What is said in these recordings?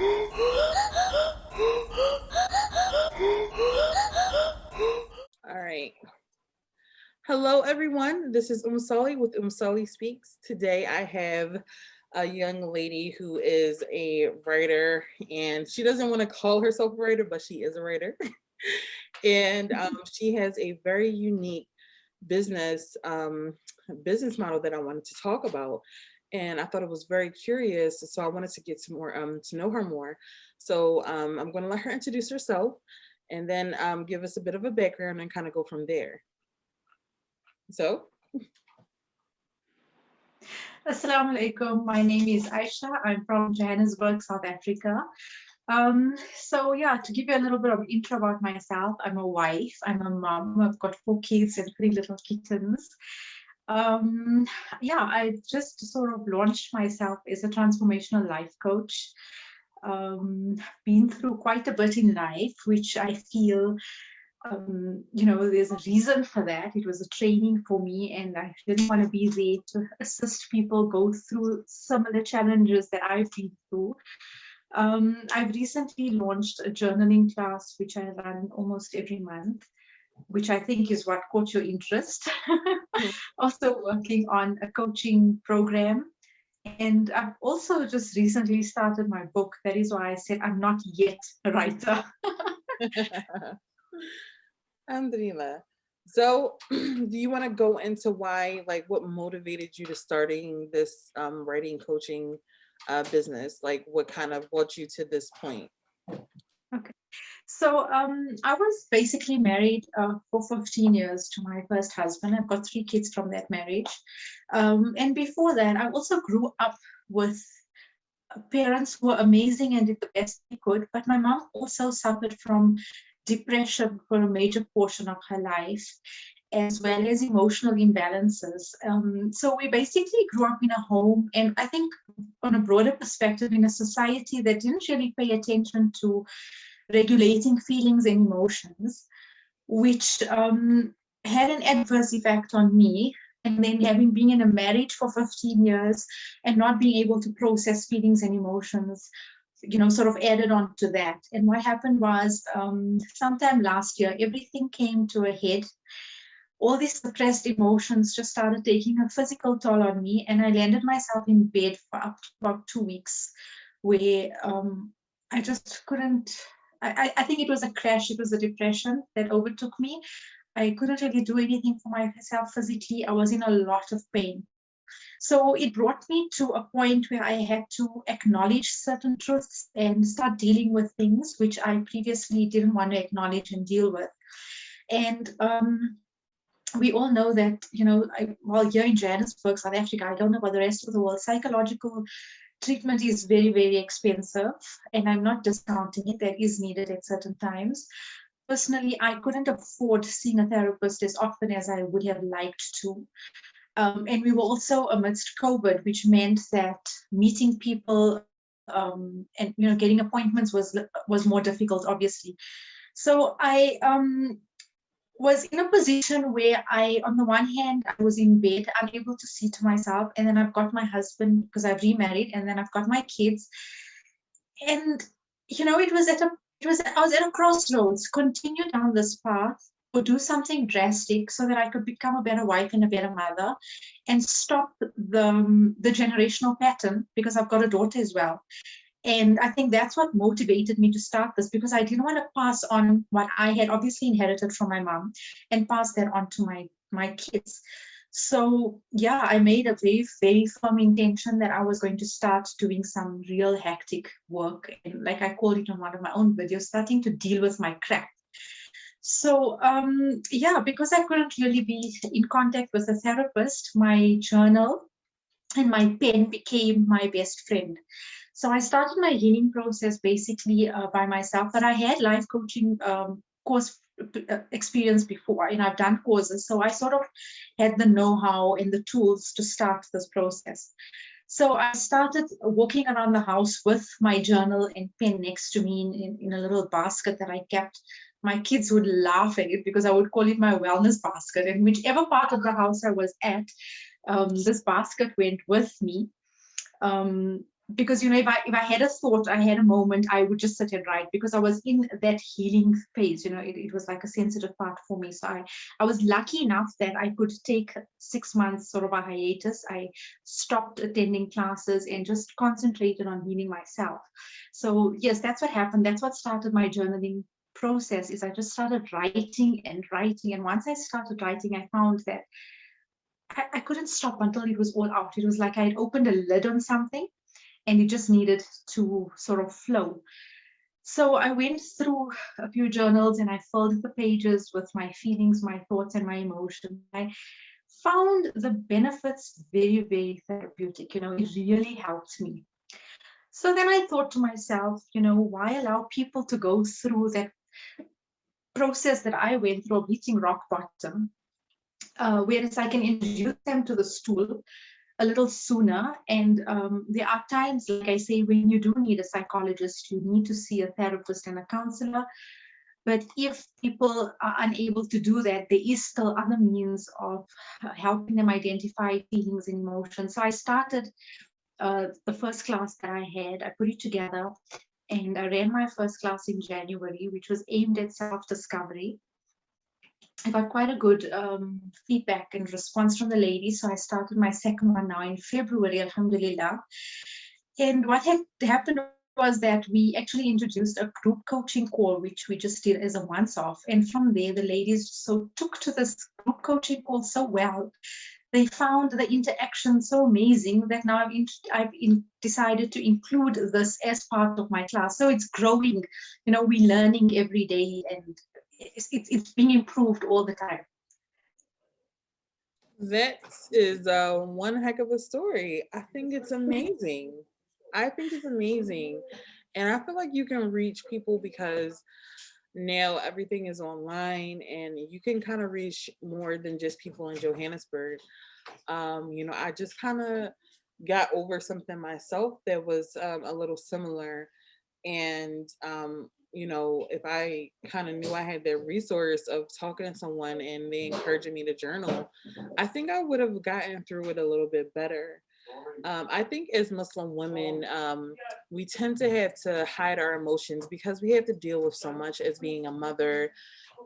All right. Hello, everyone. This is Umsali with Umsali Speaks. Today I have a young lady who is a writer, and she doesn't want to call herself a writer, but she is a writer. and she has a very unique business business model that I wanted to talk about. And I thought it was very curious, so I wanted to get some more to know her more. So I'm going to let her introduce herself, and then give us a bit of a background and kind of go from there. So, Assalamu alaikum. My name is Ayesha. I'm from Johannesburg, South Africa. So to give you a little bit of intro about myself, I'm a wife, I'm a mom, I've got 4 kids and 3 little kittens. Um, I just sort of launched myself as a transformational life coach. Been through quite a bit in life, which I feel there's a reason for that. It was a training for me, and I didn't want to be there to assist people go through similar challenges that I've been through. I've recently launched a journaling class, which I run almost every month, which I think is what caught your interest. Also working on a coaching program. And I've also just recently started my book. That is why I said I'm not yet a writer. Alhamdulillah. So, do you want to go into why, like, what motivated you to starting this writing coaching business? Like, what kind of brought you to this point? Okay. So I was basically married for 15 years to my first husband. I've got 3 kids from that marriage. And before that, I also grew up with parents who were amazing and did the best they could. But my mom also suffered from depression for a major portion of her life, as well as emotional imbalances. So we basically grew up in a home, and I think on a broader perspective, in a society that didn't really pay attention to regulating feelings and emotions, which had an adverse effect on me. And then having been in a marriage for 15 years and not being able to process feelings and emotions, sort of added on to that. And what happened was sometime last year, everything came to a head. All these suppressed emotions just started taking a physical toll on me, and I landed myself in bed for up to about 2 weeks, where I just couldn't. I think it was a crash. It was a depression that overtook me. I couldn't really do anything for myself physically. I was in a lot of pain. So it brought me to a point where I had to acknowledge certain truths and start dealing with things which I previously didn't want to acknowledge and deal with. And we all know that, while here in Johannesburg, South Africa, I don't know about the rest of the world, psychological treatment is very, very expensive. And I'm not discounting it, that is needed at certain times. Personally, I couldn't afford seeing a therapist as often as I would have liked to. And we were also amidst COVID, which meant that meeting people and getting appointments was more difficult, obviously. So I was in a position where on the one hand, I was in bed, unable to see to myself, and then I've got my husband because I've remarried, and then I've got my kids, and I was at a crossroads. Continue down this path or do something drastic so that I could become a better wife and a better mother, and stop the generational pattern, because I've got a daughter as well. And I think that's what motivated me to start this, because I didn't want to pass on what I had obviously inherited from my mom and pass that on to my kids. So I made a very, very firm intention that I was going to start doing some real hectic work. And like I called it on one of my own videos, starting to deal with my crap. So because I couldn't really be in contact with a therapist, my journal and my pen became my best friend. So I started my healing process basically by myself, but I had life coaching course experience before, and I've done courses. So I sort of had the know-how and the tools to start this process. So I started walking around the house with my journal and pen next to me in a little basket that I kept. My kids would laugh at it because I would call it my wellness basket. And whichever part of the house I was at, this basket went with me. because if I had a thought, I had a moment, I would just sit and write, because I was in that healing phase. It was like a sensitive part for me. So I was lucky enough that I could take 6 months sort of a hiatus. I stopped attending classes and just concentrated on healing myself. So yes, that's what happened. That's what started my journaling process. Is I just started writing and writing, and once I started writing, I found that I couldn't stop until it was all out. It was like I had opened a lid on something, and it just needed to sort of flow. So I went through a few journals and I filled the pages with my feelings, my thoughts, and my emotions. I found the benefits very, very therapeutic. It really helped me. So then I thought to myself, why allow people to go through that process that I went through of hitting rock bottom, whereas I can introduce them to the stool a little sooner. And there are times, like I say, when you do need a psychologist, you need to see a therapist and a counselor. But if people are unable to do that, there is still other means of helping them identify feelings and emotions. So I started the first class that I had, I put it together, and I ran my first class in January, which was aimed at self-discovery. I got quite a good feedback and response from the ladies. So I started my second one now in February, alhamdulillah. And what had happened was that we actually introduced a group coaching call, which we just did as a once-off. And from there, the ladies took to this group coaching call so well. They found the interaction so amazing that now I've decided to include this as part of my class. So it's growing, we're learning every day, and it's being improved all the time. That is one heck of a story. I think it's amazing. I think it's amazing. And I feel like you can reach people because now everything is online and you can kind of reach more than just people in Johannesburg. I just kind of got over something myself that was a little similar. And if I kind of knew I had that resource of talking to someone and they encouraging me to journal, I think I would have gotten through it a little bit better. I think as Muslim women, we tend to have to hide our emotions because we have to deal with so much as being a mother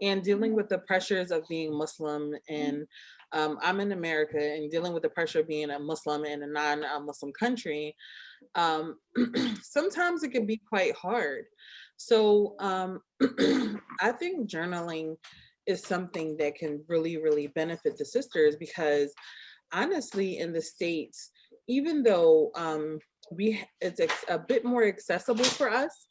and dealing with the pressures of being Muslim. And I'm in America and dealing with the pressure of being a Muslim in a non-Muslim country. um, Sometimes it can be quite hard. So I think journaling is something that can really, really benefit the sisters because honestly, in the States, even though a bit more accessible for us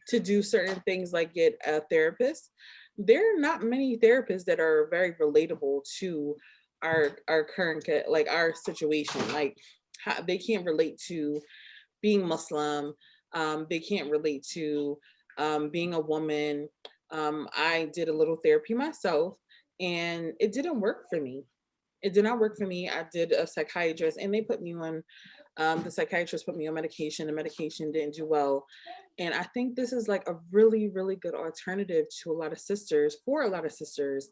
to do certain things like get a therapist, there are not many therapists that are very relatable to our current like our situation. Like they can't relate to being Muslim. They can't relate to being a woman. I did a little therapy myself and it didn't work for me. It did not work for me. I did a psychiatrist and they put me on, the psychiatrist put me on medication. The medication didn't do well. And I think this is like a really, really good alternative to a lot of sisters, for a lot of sisters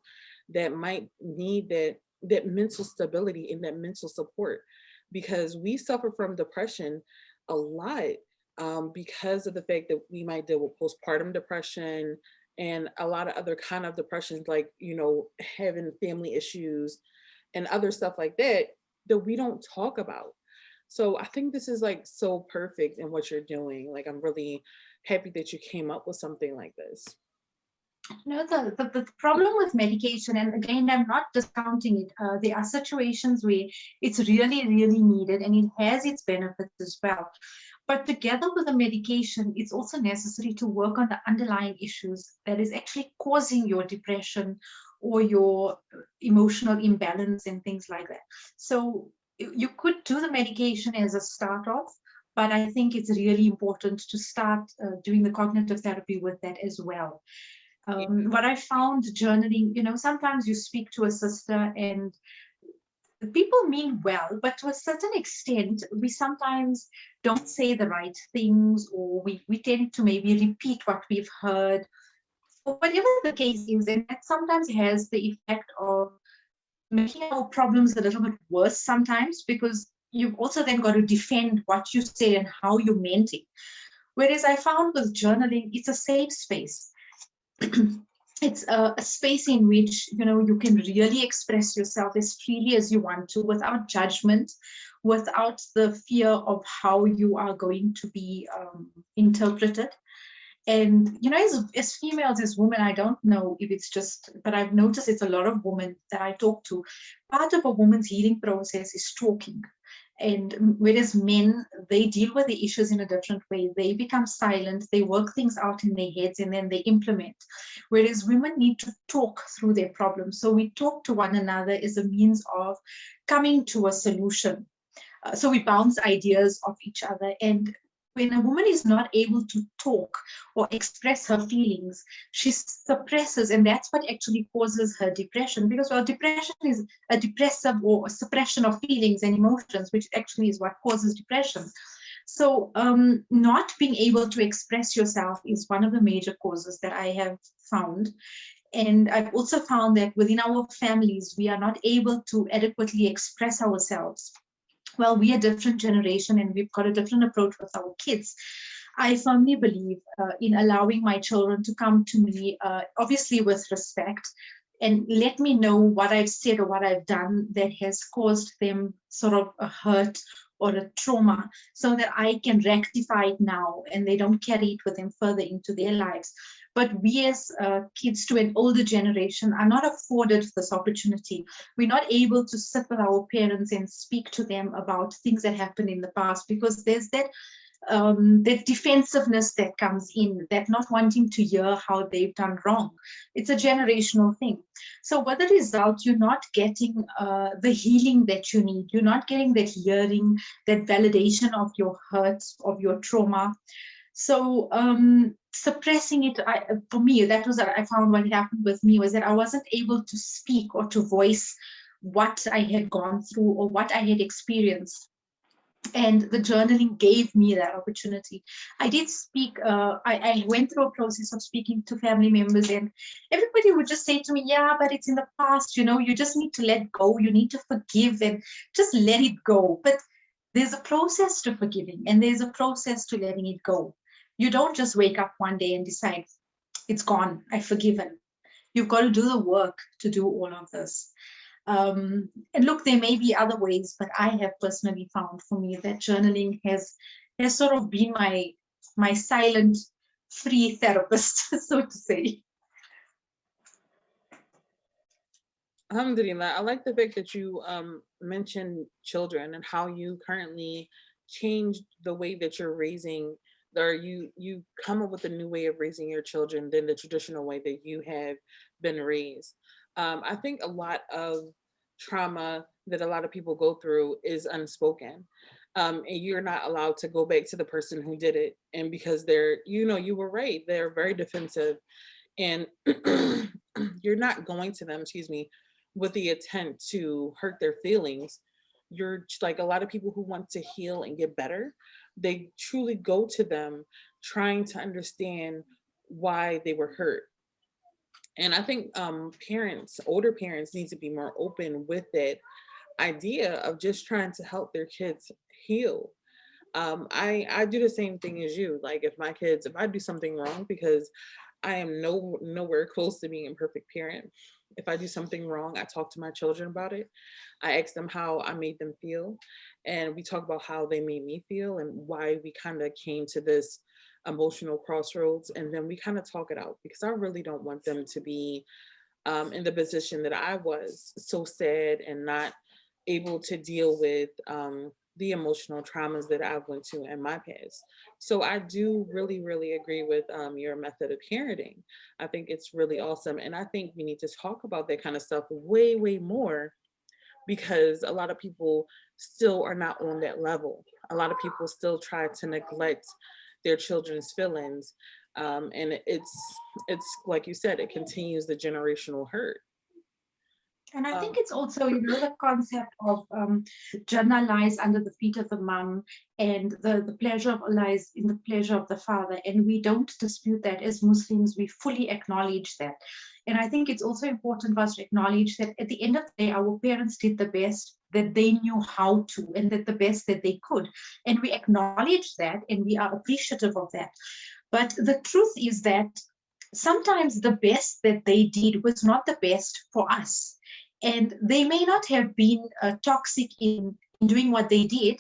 that might need that mental stability and that mental support because we suffer from depression a lot, because of the fact that we might deal with postpartum depression and a lot of other kind of depressions like having family issues and other stuff like that that we don't talk about. So I think this is like so perfect in what you're doing. Like I'm really happy that you came up with something like this. The problem with medication, and again, I'm not discounting it, there are situations where it's really, really needed and it has its benefits as well. But together with the medication, it's also necessary to work on the underlying issues that is actually causing your depression or your emotional imbalance and things like that. So you could do the medication as a start off, but I think it's really important to start doing the cognitive therapy with that as well. What I found journaling, sometimes you speak to a sister and people mean well, but to a certain extent, we sometimes don't say the right things, or we tend to maybe repeat what we've heard, or whatever the case is. And that sometimes has the effect of making our problems a little bit worse sometimes, because you've also then got to defend what you say and how you meant it. Whereas I found with journaling, it's a safe space. It's a space in which, you know, you can really express yourself as freely as you want to, without judgment, without the fear of how you are going to be interpreted. And you know, as females, as women, I don't know if it's just, but I've noticed it's a lot of women that I talk to. Part of a woman's healing process is talking. And whereas men, they deal with the issues in a different way. They become silent, they work things out in their heads, and then they implement. Whereas women need to talk through their problems. So we talk to one another as a means of coming to a solution. So we bounce ideas off each other. And when a woman is not able to talk or express her feelings, she suppresses, and that's what actually causes her depression. Because, well, depression is a depressive or a suppression of feelings and emotions, which actually is what causes depression. So not being able to express yourself is one of the major causes that I have found. And I've also found that within our families, we are not able to adequately express ourselves. Well, we are a different generation and we've got a different approach with our kids. I firmly believe in allowing my children to come to me, obviously with respect, and let me know what I've said or what I've done that has caused them sort of a hurt or a trauma, so that I can rectify it now and they don't carry it with them further into their lives. But we as kids to an older generation are not afforded this opportunity. We're not able to sit with our parents and speak to them about things that happened in the past, because there's that defensiveness that comes in, that not wanting to hear how they've done wrong. It's a generational thing. So with the result, you're not getting the healing that you need. You're not getting that hearing, that validation of your hurts, of your trauma. So suppressing it, for me, that was, I found what happened with me was that I wasn't able to speak or to voice what I had gone through or what I had experienced. And the journaling gave me that opportunity. I did speak, I went through a process of speaking to family members, and everybody would just say to me, yeah, but it's in the past, you know, you just need to let go, you need to forgive and just let it go. But there's a process to forgiving and there's a process to letting it go. You don't just wake up one day and decide, it's gone, I've forgiven. You've got to do the work to do all of this. And look, there may be other ways, but I have personally found for me that journaling has sort of been my silent, free therapist, so to say. Alhamdulillah, I like the fact that you mentioned children and how you currently changed the way that you're raising, or you come up with a new way of raising your children than the traditional way that you have been raised. I think a lot of trauma that a lot of people go through is unspoken. And you're not allowed to go back to the person who did it. And because they're, you know, you were right, they're very defensive, and you're not going to them, excuse me, with the intent to hurt their feelings. You're like a lot of people who want to heal and get better, they truly go to them trying to understand why they were hurt. And I think parents, older parents, need to be more open with that idea of just trying to help their kids heal. I do the same thing as you. Like if my kids, if I do something wrong, because I am nowhere close to being a perfect parent. If I do something wrong, I talk to my children about it. I ask them how I made them feel, and we talk about how they made me feel and why we kind of came to this emotional crossroads, and then we kind of talk it out, because I really don't want them to be in the position that I was, so sad and not able to deal with the emotional traumas that I went to in my past. So I do really, really agree with your method of parenting. I think it's really awesome. And I think we need to talk about that kind of stuff way, way more, because a lot of people still are not on that level. A lot of people still try to neglect their children's feelings. And it's like you said, it continues the generational hurt. And I think Um, it's also, you know, the concept of Jannah lies under the feet of the mom, and the pleasure of Allah is in the pleasure of the father. And we don't dispute that as Muslims. We fully acknowledge that. And I think it's also important for us to acknowledge that at the end of the day, our parents did the best that they knew how to, and that the best that they could. And we acknowledge that, and we are appreciative of that. But the truth is that sometimes the best that they did was not the best for us. And they may not have been toxic in doing what they did,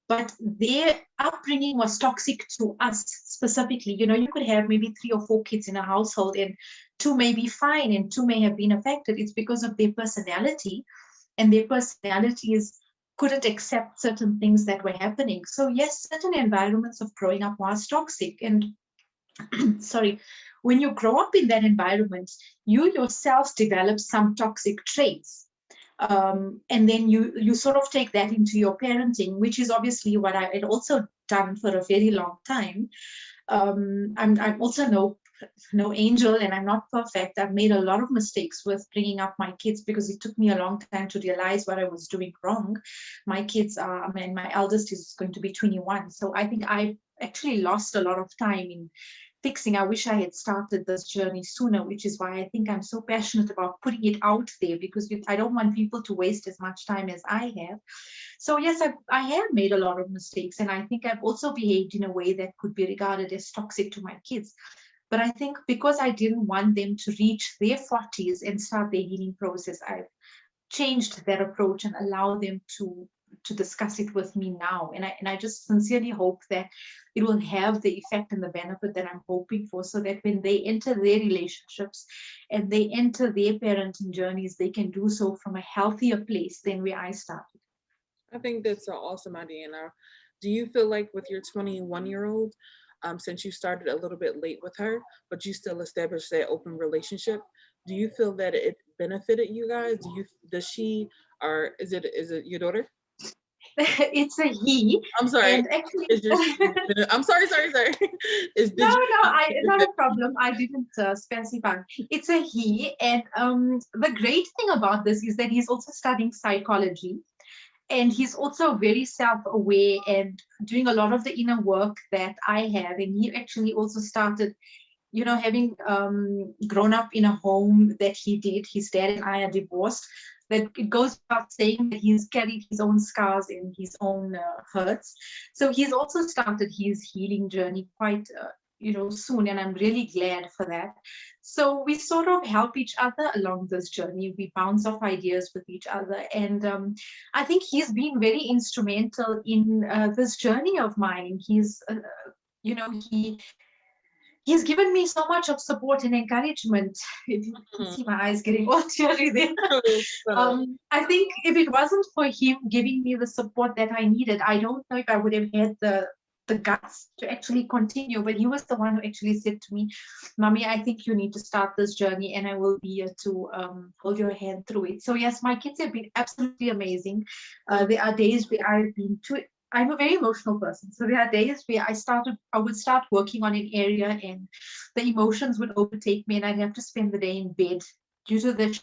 but their upbringing was toxic to us specifically. You know, you could have maybe 3 or 4 kids in a household, and 2 may be fine and 2 may have been affected. It's because of their personality, and their personalities couldn't accept certain things that were happening. So yes, certain environments of growing up was toxic. And sorry, when you grow up in that environment, you yourself develop some toxic traits. And then you sort of take that into your parenting, which is obviously what I had also done for a very long time. I'm also no angel, and I'm not perfect. I've made a lot of mistakes with bringing up my kids because it took me a long time to realize what I was doing wrong. My kids are, I mean, my eldest is going to be 21, so I think I actually lost a lot of time in fixing. I wish I had started this journey sooner, which is why I think I'm so passionate about putting it out there, because I don't want people to waste as much time as I have. So yes, I have made a lot of mistakes, and I think I've also behaved in a way that could be regarded as toxic to my kids. But I think because I didn't want them to reach their 40s and start their healing process, I've changed that approach and allow them to discuss it with me now. And I just sincerely hope that it will have the effect and the benefit that I'm hoping for, so that when they enter their relationships and they enter their parenting journeys, they can do so from a healthier place than where I started. I think that's an awesome idea. Now, do you feel like with your 21-year-old, since you started a little bit late with her, but you still established that open relationship, do you feel that it benefited you guys? Does she, or is it your daughter? It's a he, I'm sorry. and actually, Is your son? I'm sorry. no, Did no, you? not a problem. I didn't specify. It's a he, and the great thing about this is that he's also studying psychology, and he's also very self-aware and doing a lot of the inner work that I have. And he actually also started, you know, having grown up in a home that he did. His dad and I are divorced. That it goes without saying that he's carried his own scars and his own hurts. So he's also started his healing journey quite, soon, and I'm really glad for that. So we sort of help each other along this journey. We bounce off ideas with each other, and I think he's been very instrumental in this journey of mine. You know, he's given me so much of support and encouragement. If you can Mhm. see my eyes getting all teary there. I think if it wasn't for him giving me the support that I needed, I don't know if I would have had the guts to actually continue. But he was the one who actually said to me, "Mommy, I think you need to start this journey, and I will be here to hold your hand through it." So yes, my kids have been absolutely amazing. There are days where I've been too. I'm a very emotional person. So there are days where I would start working on an area, and the emotions would overtake me, and I'd have to spend the day in bed due to the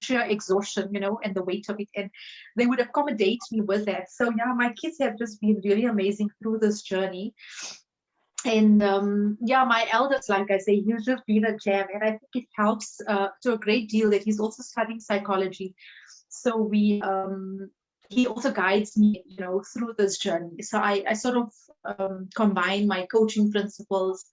sheer exhaustion, and the weight of it. And they would accommodate me with that. So yeah, my kids have just been really amazing through this journey. And yeah, my eldest, like I say, he's just been a gem. And I think it helps to a great deal that he's also studying psychology. So he also guides me, through this journey. So I sort of combine my coaching principles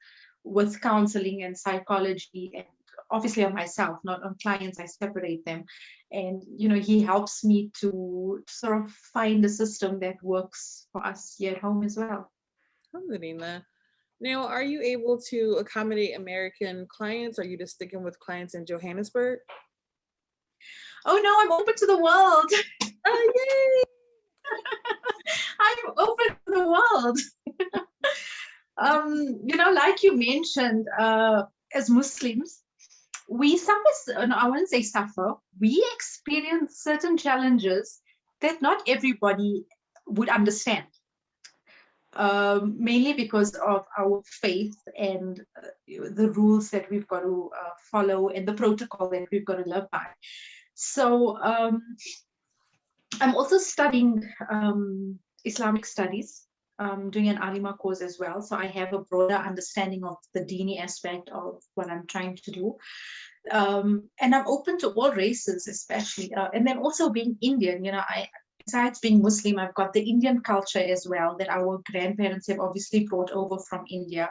with counseling and psychology, and obviously on myself, not on clients. I separate them, and he helps me to sort of find a system that works for us here at home as well. Alhamdulillah. Now, are you able to accommodate American clients? Are you just sticking with clients in Johannesburg? Oh no, I'm open to the world. Oh, yay! I'm open to the world. Like you mentioned, as Muslims, we suffer, no, I wouldn't say suffer, we experience certain challenges that not everybody would understand, mainly because of our faith and the rules that we've got to follow, and the protocol that we've got to live by. So I'm also studying Islamic studies, doing an Alima course as well. So I have a broader understanding of the Dini aspect of what I'm trying to do. And I'm open to all races, especially. And then also being Indian, besides being Muslim, I've got the Indian culture as well that our grandparents have obviously brought over from India,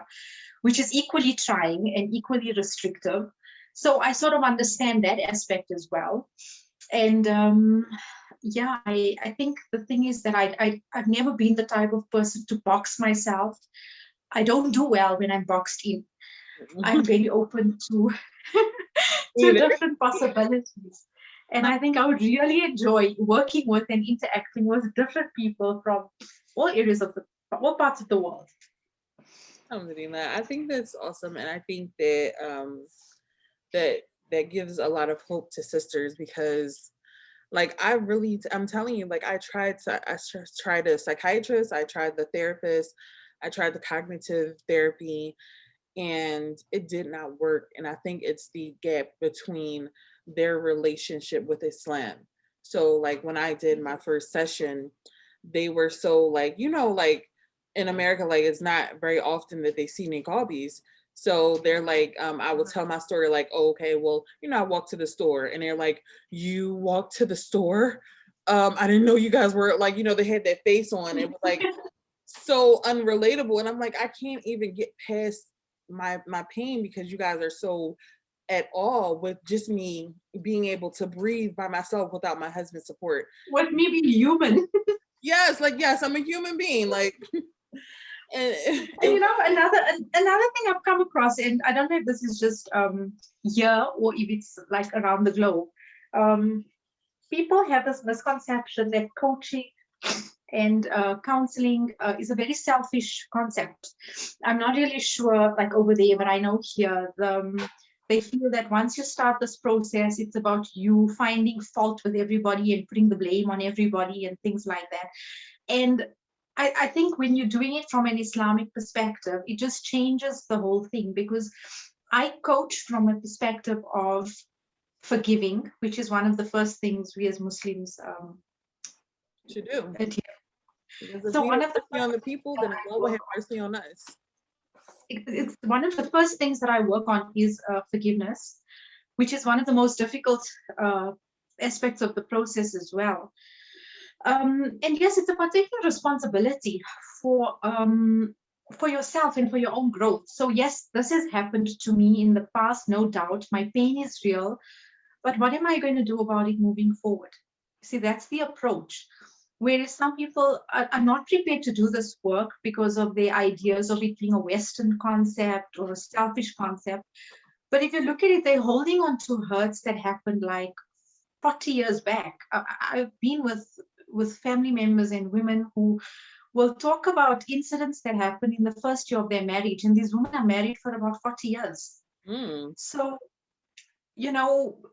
which is equally trying and equally restrictive. So I sort of understand that aspect as well. And yeah, I think the thing is that I've never been the type of person to box myself. I don't do well when I'm boxed in. I'm very open to to Either. different possibilities. And I think I would really enjoy working with and interacting with different people from all areas of all parts of the world. Alhamdulillah. I think that's awesome, and I think that that that gives a lot of hope to sisters because, like, I'm telling you, like, tried a psychiatrist, I tried the therapist, I tried the cognitive therapy, and it did not work. And I think it's the gap between their relationship with Islam. So, like, when I did my first session, they were so, like, like in America, like, it's not very often that they see niqabis. So they're like, I would tell my story, like, oh, okay, well, I walked to the store, and they're like, you walked to the store? I didn't know you guys were, like, they had that face on. It was like so unrelatable, and I'm like, I can't even get past my pain because you guys are so at all with just me being able to breathe by myself without my husband's support. With me being human. Yes, like, yes, I'm a human being, like, and And it, another thing I've come across, and I don't know if this is just here or if it's like around the globe. Um, People have this misconception that coaching and counseling is a very selfish concept. I'm not really sure, like over there, but I know here they feel that once you start this process, it's about you finding fault with everybody and putting the blame on everybody and things like that. And I think when you're doing it from an Islamic perspective, it just changes the whole thing because I coach from a perspective of forgiving, which is one of the first things we as Muslims should do. adhere. Because if So we have one of the mercy on the people, then Allah will have mercy on us. it's one of the first things that I work on is forgiveness, which is one of the most difficult aspects of the process as well. And yes, it's about taking responsibility for yourself and for your own growth. So yes, this has happened to me in the past, no doubt. My pain is real, but what am I going to do about it moving forward? See, that's the approach. Whereas some people are not prepared to do this work because of their ideas of it being a Western concept or a selfish concept. But if you look at it, they're holding on to hurts that happened like 40 years back. I've been with family members and women who will talk about incidents that happened in the first year of their marriage, and these women are married for about 40 years. Mm. So,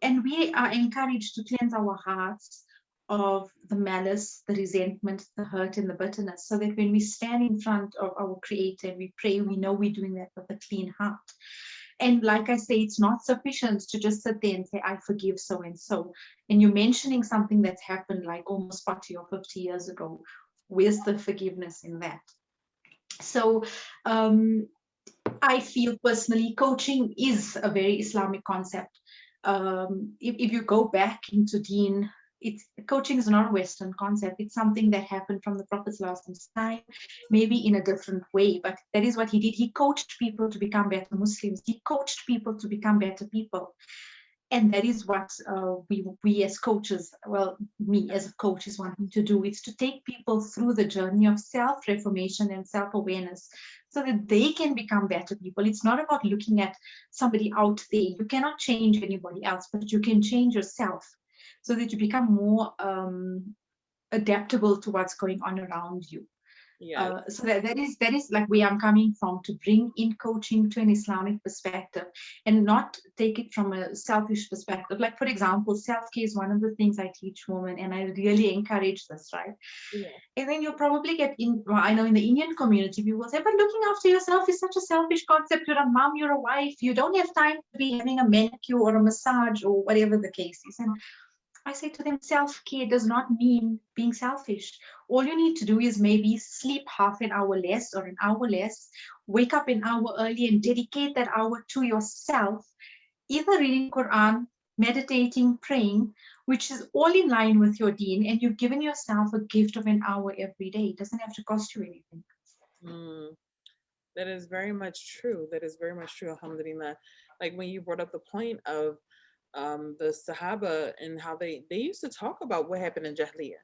and we are encouraged to cleanse our hearts of the malice, the resentment, the hurt, and the bitterness, so that when we stand in front of our Creator and we pray, we know we're doing that with a clean heart. And like I say, it's not sufficient to just sit there and say, I forgive so and so. And you're mentioning something that's happened like almost 40 or 50 years ago. Where's the forgiveness in that? So I feel personally coaching is a very Islamic concept. If you go back into Deen, coaching is not a Western concept. It's something that happened from the Prophet's last time, maybe in a different way, but that is what he did. He coached people to become better Muslims. He coached people to become better people. And that is what we as coaches, well, me as a coach is wanting to do. It's to take people through the journey of self-reformation and self-awareness so that they can become better people. It's not about looking at somebody out there. You cannot change anybody else, but you can change yourself so that you become more adaptable to what's going on around you. Yeah. So that is like where I'm coming from, to bring in coaching to an Islamic perspective and not take it from a selfish perspective. Like, for example, self-care is one of the things I teach women, and I really encourage this, right? Yeah. And then you'll probably get in, well, I know in the Indian community, people will say, but looking after yourself is such a selfish concept. You're a mom, you're a wife, you don't have time to be having a manicure or a massage or whatever the case is. And I say to them, self-care does not mean being selfish. All you need to do is maybe sleep half an hour less or an hour less, wake up an hour early and dedicate that hour to yourself, either reading Quran meditating, praying, which is all in line with your deen, and you've given yourself a gift of an hour every day. It doesn't have to cost you anything. Mm, that is very much true. That is very much true. Alhamdulillah. Like when you brought up the point of the Sahaba and how they used to talk about what happened in Jahiliyyah.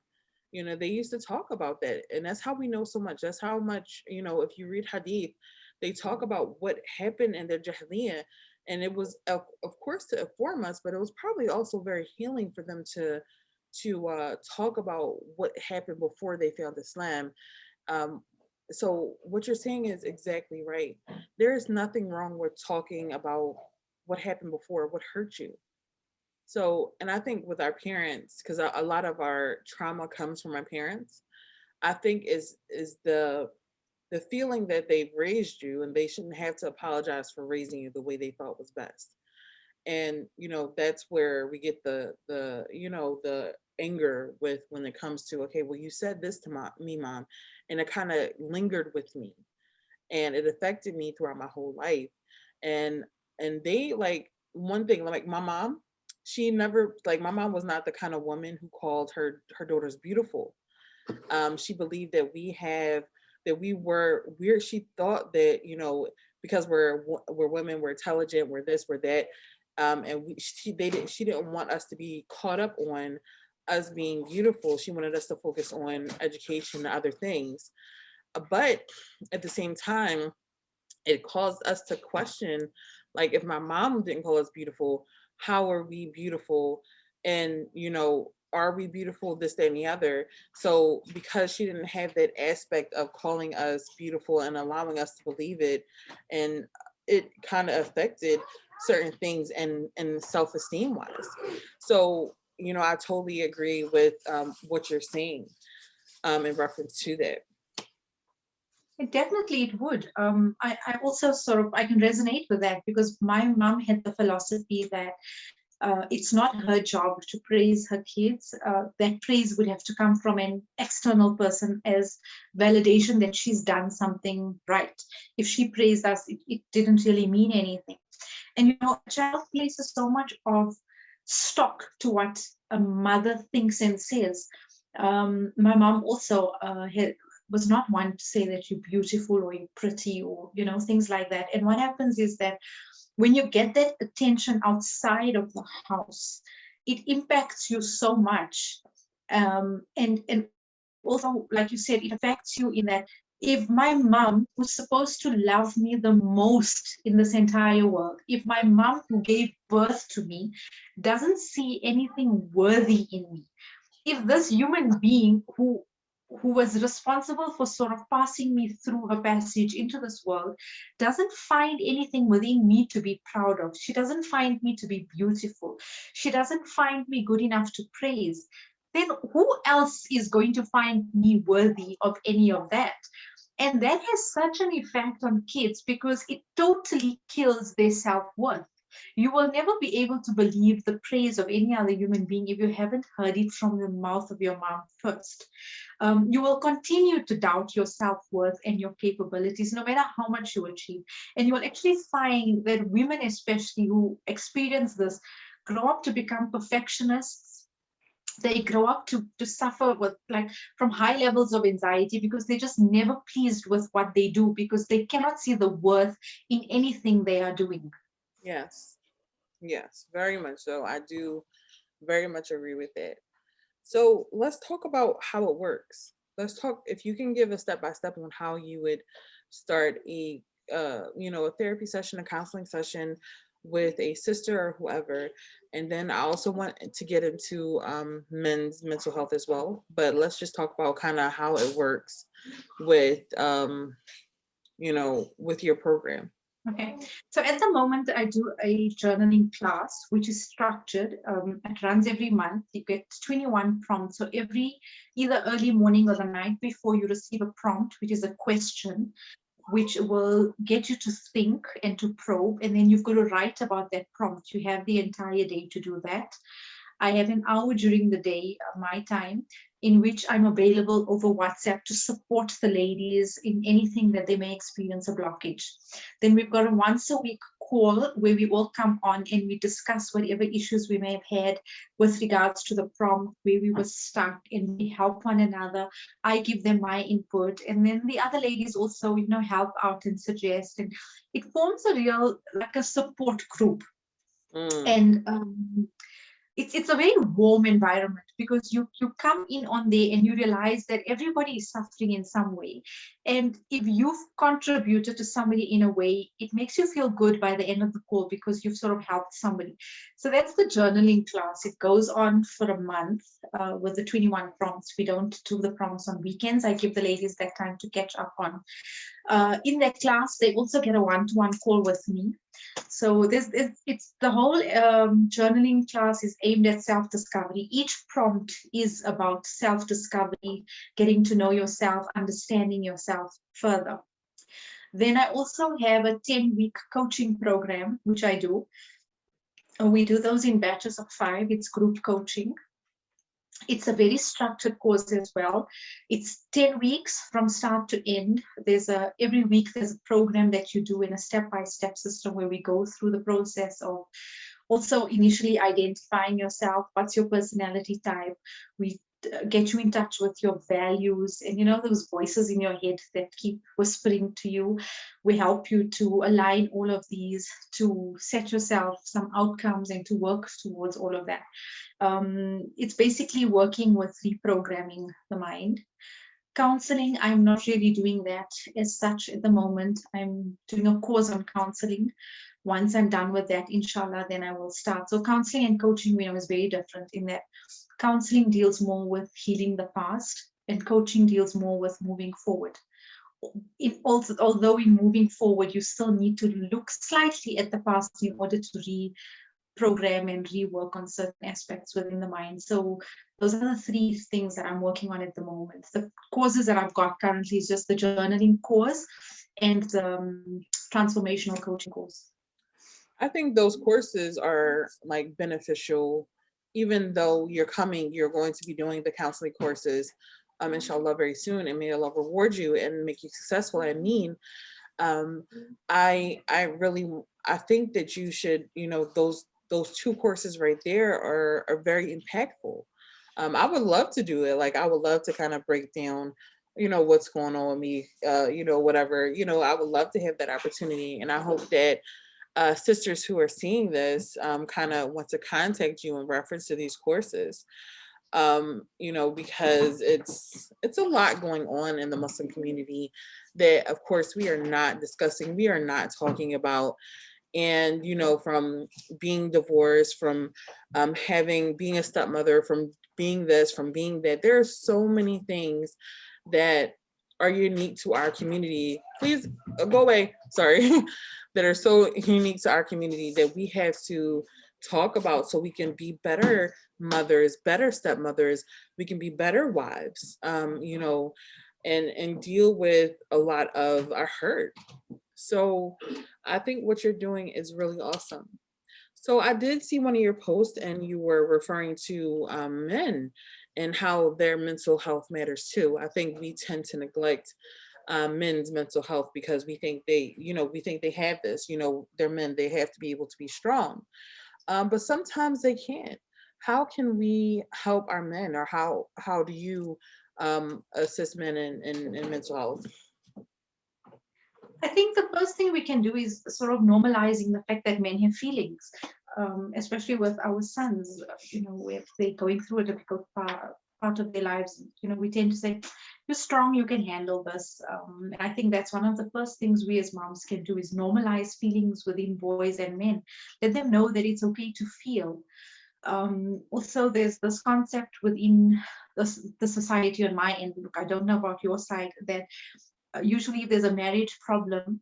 You know, they used to talk about that, and that's how we know so much. That's how much, you know, if you read Hadith, they talk about what happened in their Jahiliyyah, and it was of course to inform us, but it was probably also very healing for them to talk about what happened before they found Islam. Um, so what you're saying is exactly right. There is nothing wrong with talking about what happened before, what hurt you. So, and I think with our parents, because a lot of our trauma comes from our parents, I think is the feeling that they've raised you and they shouldn't have to apologize for raising you the way they thought was best. And you know, that's where we get the you know, the anger with when it comes to, okay, well, you said this to me, mom, and it kind of lingered with me and it affected me throughout my whole life. and and they, like, one thing, like my mom, she never, like, my mom was not the kind of woman who called her daughters beautiful. She believed that we're she thought that, you know, because we're women, we're intelligent, we're this, we're that. And she didn't want us to be caught up on us being beautiful. She wanted us to focus on education and other things. But at the same time, it caused us to question, like, if my mom didn't call us beautiful, how are we beautiful? And, you know, are we beautiful, this, that, and the other? So because she didn't have that aspect of calling us beautiful and allowing us to believe it, and it kind of affected certain things and self-esteem wise. So, you know, I totally agree with what you're saying in reference to that. Definitely, it would. I also sort of I can resonate with that because my mom had the philosophy that it's not her job to praise her kids. That praise would have to come from an external person as validation that she's done something right. If she praised us, it didn't really mean anything. And you know, a child places so much of stock to what a mother thinks and says. My mom also was not one to say that you're beautiful or you're pretty or you know things like that. And what happens is that when you get that attention outside of the house, it impacts you so much. And also, like you said, it affects you in that if my mom, who's supposed to love me the most in this entire world, if my mom who gave birth to me doesn't see anything worthy in me, if this human being who was responsible for sort of passing me through her passage into this world doesn't find anything within me to be proud of. She doesn't find me to be beautiful. She doesn't find me good enough to praise. Then who else is going to find me worthy of any of that? And that has such an effect on kids because it totally kills their self-worth. You will never be able to believe the praise of any other human being if you haven't heard it from the mouth of your mom first. You will continue to doubt your self-worth and your capabilities no matter how much you achieve. And you will actually find that women, especially who experience this, grow up to become perfectionists. They grow up to suffer with like from high levels of anxiety because they're just never pleased with what they do because they cannot see the worth in anything they are doing. Yes. Yes, very much so. I do very much agree with that. So let's talk about how it works. Let's talk, if you can give a step by step on how you would start a you know, a therapy session, a counseling session with a sister or whoever. And then I also want to get into men's mental health as well. But let's just talk about kind of how it works with you know, with your program. Okay, so at the moment I do a journaling class which is structured. It runs every month. You get 21 prompts. So every either early morning or the night before you receive a prompt, which is a question, which will get you to think and to probe, and then you've got to write about that prompt. You have the entire day to do that. I have an hour during the day, my time, in which I'm available over WhatsApp to support the ladies in anything that they may experience a blockage. Then we've got a once a week call where we all come on and we discuss whatever issues we may have had with regards to the prompt, where we were stuck, and we help one another. I give them my input, and then the other ladies also, help out and suggest, and it forms a real, like a support group. Mm. And it's a very warm environment, because you come in on there and you realize that everybody is suffering in some way, and if you've contributed to somebody in a way, it makes you feel good by the end of the call, because you've sort of helped somebody. So that's the journaling class. It goes on for a month, with the 21 prompts. We don't do the prompts on weekends. I give the ladies that time to catch up on. In that class, they also get a one-to-one call with me. So it's the whole journaling class is aimed at self-discovery. Each prompt is about self-discovery, getting to know yourself, understanding yourself further. Then I also have a 10-week coaching program, which I do. We do those in batches of 5. It's group coaching. It's a very structured course as well. It's 10 weeks from start to end. Every week there's a program that you do in a step-by-step system, where we go through the process of also initially identifying yourself. What's your personality type? We get you in touch with your values, and those voices in your head that keep whispering to you. We help you to align all of these, to set yourself some outcomes, and to work towards all of that. It's basically working with reprogramming the mind. Counseling, I'm not really doing that as such at the moment. I'm doing a course on counseling. Once I'm done with that, inshallah, then I will start. So counseling and coaching, is very different, in that counseling deals more with healing the past, and coaching deals more with moving forward. Although in moving forward, you still need to look slightly at the past in order to reprogram and rework on certain aspects within the mind. So those are the 3 things that I'm working on at the moment. The courses that I've got currently is just the journaling course and the transformational coaching course. I think those courses are like beneficial, even though you're going to be doing the counseling courses, inshallah, very soon, and may Allah reward you and make you successful. I mean, um, I think that you should, those 2 courses right there are very impactful. I would love to do it. Like, I would love to kind of break down, what's going on with me, whatever, I would love to have that opportunity. And I hope that sisters who are seeing this kind of want to contact you in reference to these courses, because it's a lot going on in the Muslim community that, of course, we are not discussing, we are not talking about. And from being divorced, from being a stepmother, from being this, from being that, there are so many things that are unique to our community. Please go away. Sorry. That are so unique to our community that we have to talk about, so we can be better mothers, better stepmothers. We can be better wives, and deal with a lot of our hurt. So I think what you're doing is really awesome. So I did see one of your posts, and you were referring to men and how their mental health matters too. I think we tend to neglect men's mental health because we think they have this. They're men; they have to be able to be strong, but sometimes they can't. How can we help our men, or how do you assist men in mental health? I think the first thing we can do is sort of normalizing the fact that men have feelings, especially with our sons. If they're going through a difficult part of their lives, we tend to say, "You're strong, you can handle this." And I think that's one of the first things we as moms can do, is normalize feelings within boys and men. Let them know that it's okay to feel. Also, there's this concept within the society on my end. Look, I don't know about your side, that usually if there's a marriage problem,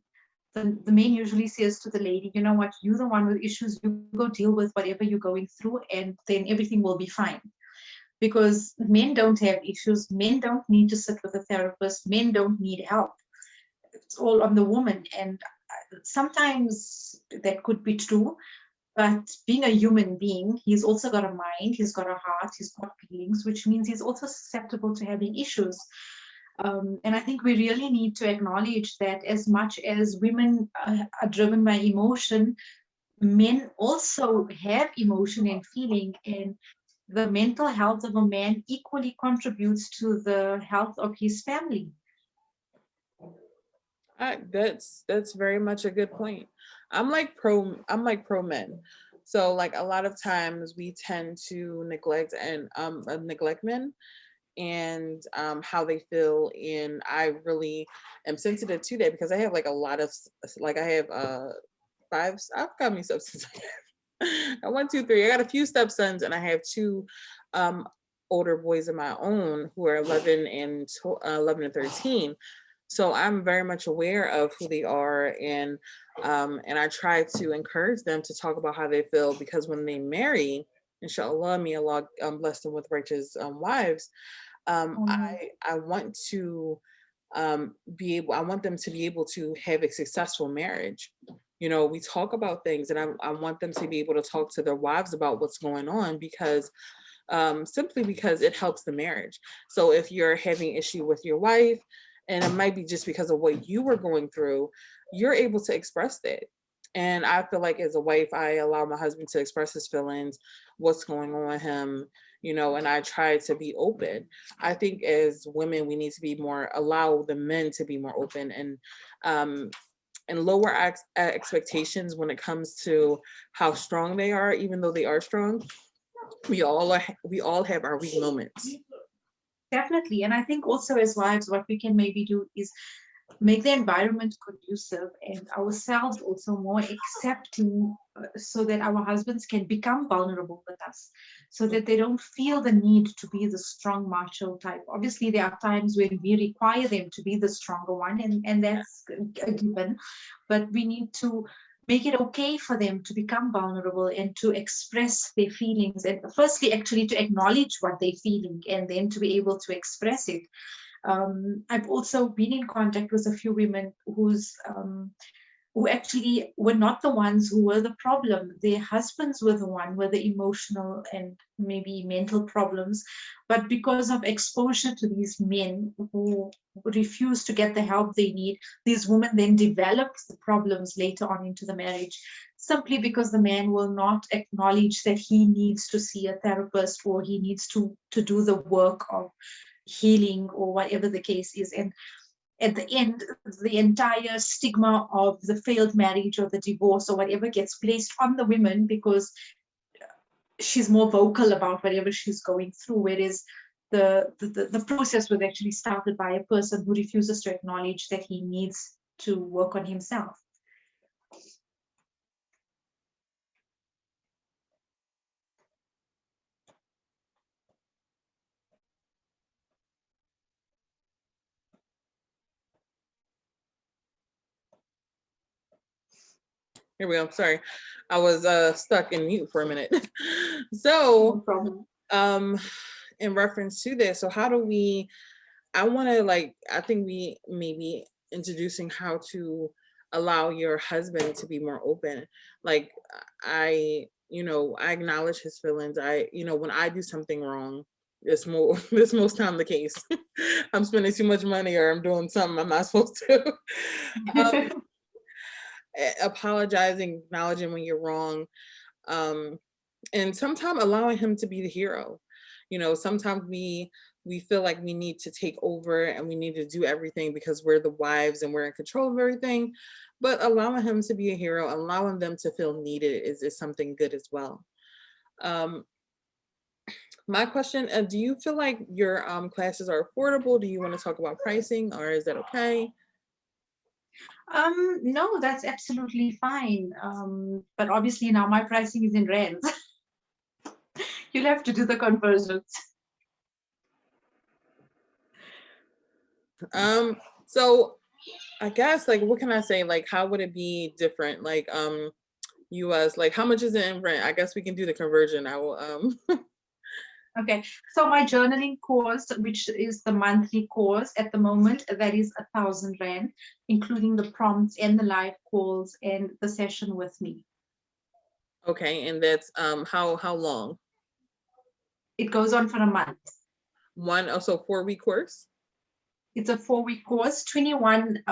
the man usually says to the lady, "You know what, you're the one with issues, you go deal with whatever you're going through, and then everything will be fine." Because men don't have issues, men don't need to sit with a therapist, men don't need help. It's all on the woman. And sometimes that could be true, But being a human being, he's also got a mind, he's got a heart, he's got feelings, which means he's also susceptible to having issues. And I think we really need to acknowledge that as much as women are driven by emotion, men also have emotion and feeling, and the mental health of a man equally contributes to the health of his family. That's very much a good point. I'm like pro men. So like a lot of times we tend to neglect men and how they feel, and I really am sensitive to that because I have like a lot of like I have five, I've got me stepsons. I 1, 2, 3. I got a few stepsons, and I have two older boys of my own who are 11 and 13. So I'm very much aware of who they are, and I try to encourage them to talk about how they feel, because when they marry, inshallah, may Allah bless them with righteous wives. I want to I want them to be able to have a successful marriage. You know, we talk about things, and I want them to be able to talk to their wives about what's going on, because simply because it helps the marriage. So if you're having issue with your wife, and it might be just because of what you were going through, you're able to express that. And I feel like as a wife, I allow my husband to express his feelings, what's going on with him, you know, and I try to be open. I think as women, we need to be more, allow the men to be more open, um, and lower expectations when it comes to how strong they are, even though they are strong. We all have our weak moments. Definitely. And I think also as wives, what we can maybe do is make the environment conducive and ourselves also more accepting, so that our husbands can become vulnerable with us, so that they don't feel the need to be the strong macho type. Obviously there are times when we require them to be the stronger one, and that's a given, but we need to make it okay for them to become vulnerable and to express their feelings, and firstly actually to acknowledge what they're feeling and then to be able to express it. I've also been in contact with a few women who actually were not the ones who were the problem. Their husbands were the one with the emotional and maybe mental problems. But because of exposure to these men who refuse to get the help they need, these women then develop the problems later on into the marriage, simply because the man will not acknowledge that he needs to see a therapist, or he needs to do the work of healing, or whatever the case is. And at the end, the entire stigma of the failed marriage or the divorce or whatever gets placed on the women, because she's more vocal about whatever she's going through, whereas the process was actually started by a person who refuses to acknowledge that he needs to work on himself. Here we go. Sorry, I was stuck in mute for a minute. No So, problem. in reference to this, so how do we? I want to like. I think we maybe introducing how to allow your husband to be more open. Like I acknowledge his feelings. When I do something wrong, it's more this most time the case. I'm spending too much money, or I'm doing something I'm not supposed to. Apologizing, acknowledging when you're wrong, um, and sometimes allowing him to be the hero. You know, sometimes we feel like we need to take over and we need to do everything because we're the wives and we're in control of everything. But allowing him to be a hero, allowing them to feel needed is something good as well. Um, my question, do you feel like your classes are affordable? Do you want to talk about pricing, or is that okay? No, that's absolutely fine. But obviously now my pricing is in rands. You'll have to do the conversions. So I guess like what can I say? Like how would it be different? Like US, like how much is it in rent? I guess we can do the conversion. I will Okay, so my journaling course, which is the monthly course at the moment, that is 1,000 rand, including the prompts and the live calls and the session with me. Okay, and that's how long? It goes on for a month. One also 4-week course? It's a 4-week course, 21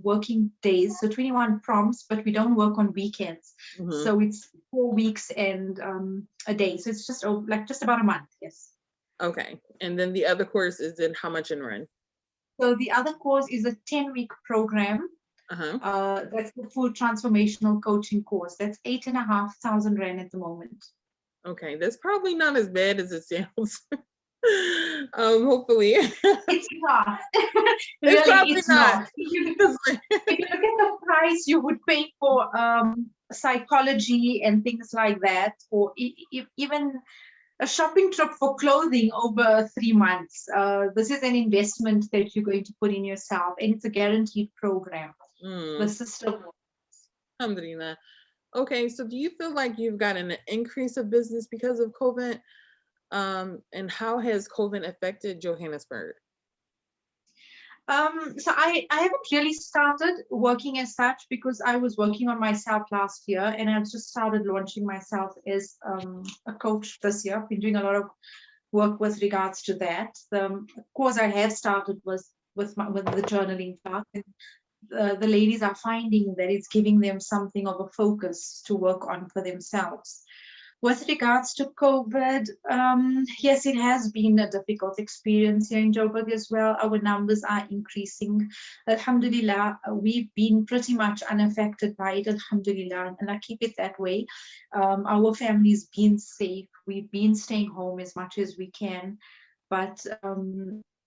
working days, so 21 prompts, but we don't work on weekends. Hmm. So it's 4 weeks and a day. So it's just like just about a month, yes. Okay. And then the other course is in how much in run? So the other course is a 10-week program. Uh-huh. That's the full transformational coaching course. That's 8,500 Rand at the moment. Okay. That's probably not as bad as it sounds. Hopefully. It's not. It's Really, probably it's not. not. If you look at the price you would pay for psychology and things like that, or even a shopping trip for clothing over 3 months, this is an investment that you're going to put in yourself, and it's a guaranteed program. The system. Alhamdulillah. Okay, so do you feel like you've gotten an increase of business because of COVID? And how has COVID affected Johannesburg? So I haven't really started working as such because I was working on myself last year, and I've just started launching myself as a coach this year. I've been doing a lot of work with regards to that. The course I have started was with the journaling class, and the ladies are finding that it's giving them something of a focus to work on for themselves. With regards to COVID, yes, it has been a difficult experience here in Joburg as well. Our numbers are increasing. Alhamdulillah, we've been pretty much unaffected by it, alhamdulillah, and I keep it that way. Our family's been safe. We've been staying home as much as we can. But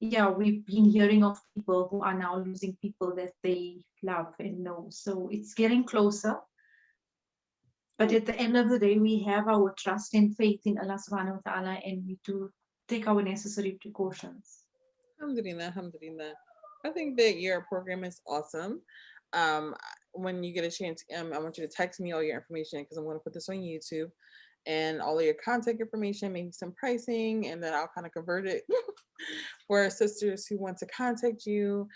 yeah, we've been hearing of people who are now losing people that they love and know. So it's getting closer. But at the end of the day, we have our trust and faith in Allah subhanahu wa ta'ala, and we do take our necessary precautions. Alhamdulillah, alhamdulillah. I think that your program is awesome. Um, when you get a chance, I want you to text me all your information because I'm going to put this on YouTube and all of your contact information, maybe some pricing, and then I'll kind of convert it for our sisters who want to contact you,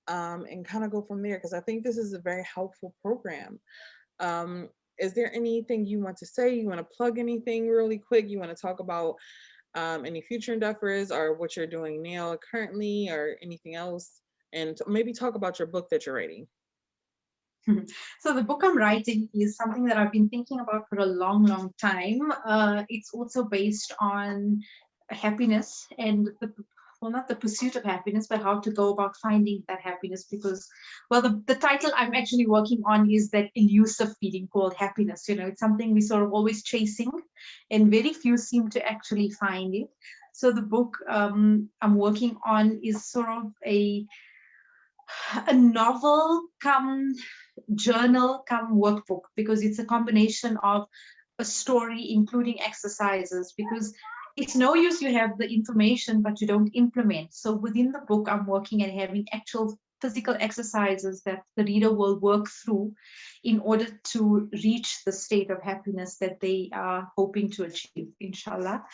and kind of go from there because I think this is a very helpful program. Um, is there anything you want to say? You want to plug anything really quick? You want to talk about any future endeavors or what you're doing now currently or anything else? And maybe talk about your book that you're writing. So the book I'm writing is something that I've been thinking about for a long, long time. It's also based on happiness and well, not the pursuit of happiness, but how to go about finding that happiness. Because, well, the title I'm actually working on is that elusive feeling called happiness. You know, it's something we sort of always chasing, and very few seem to actually find it. So the book I'm working on is sort of a novel come journal come workbook, because it's a combination of a story including exercises, because it's no use you have the information but you don't implement. So within the book I'm working at having actual physical exercises that the reader will work through in order to reach the state of happiness that they are hoping to achieve, inshallah.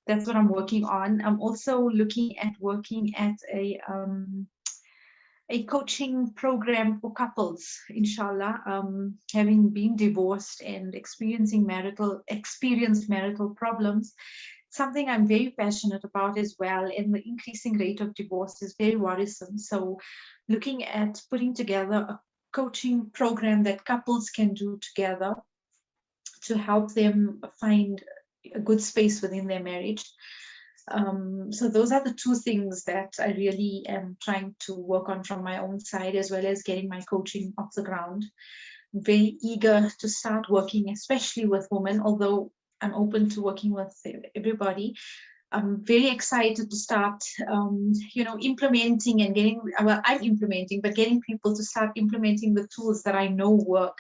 That's what I'm working on. I'm also looking at working at a coaching program for couples, inshallah, having been divorced and experienced marital problems. Something I'm very passionate about as well, and the increasing rate of divorce is very worrisome. So looking at putting together a coaching program that couples can do together to help them find a good space within their marriage. So those are the two things that I really am trying to work on from my own side, as well as getting my coaching off the ground. Very eager to start working, especially with women, although I'm open to working with everybody. I'm very excited to start, implementing and getting, well, I'm implementing, but getting people to start implementing the tools that I know work.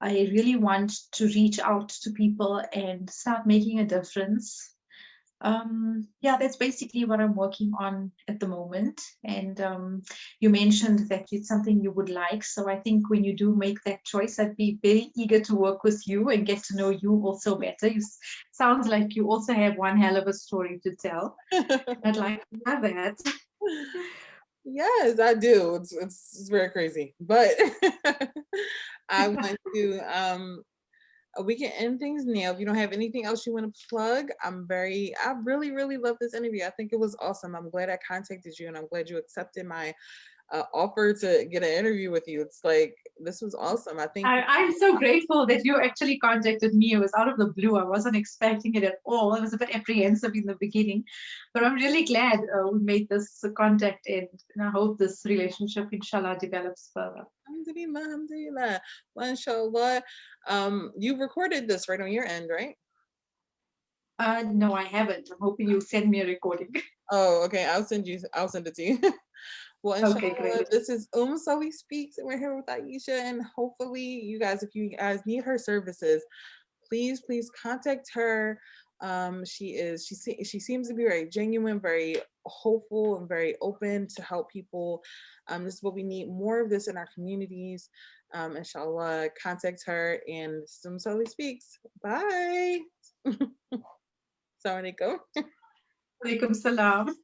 I really want to reach out to people and start making a difference. Yeah, that's basically what I'm working on at the moment. And you mentioned that it's something you would like. So I think when you do make that choice, I'd be very eager to work with you and get to know you also better. Sounds like you also have one hell of a story to tell. I'd like to have that. Yes, I do. It's very crazy, but I want to we can end things now. If you don't have anything else you want to plug, I really, really love this interview. I think it was awesome. I'm glad I contacted you, and I'm glad you accepted my offer to get an interview with you. It's like, this was awesome. I think, I'm so grateful that you actually contacted me. It was out of the blue. I wasn't expecting it at all. I was a bit apprehensive in the beginning, but I'm really glad we made this contact, and I hope this relationship, inshallah, develops further. alhamdulillah, alhamdulillah. Well, inshallah. You recorded this right on your end, right? No, I haven't. I'm hoping you send me a recording. Oh, okay. I'll send it to you. Well, Okay, inshallah, great. this is Sully Speaks, and we're here with Ayesha. And hopefully, if you guys need her services, please contact her. She seems to be very genuine, very hopeful, and very open to help people. This is what we need, more of this in our communities. Inshallah, contact her, and Sully Speaks. Bye. Assalamu alaikum. Alaikum salam.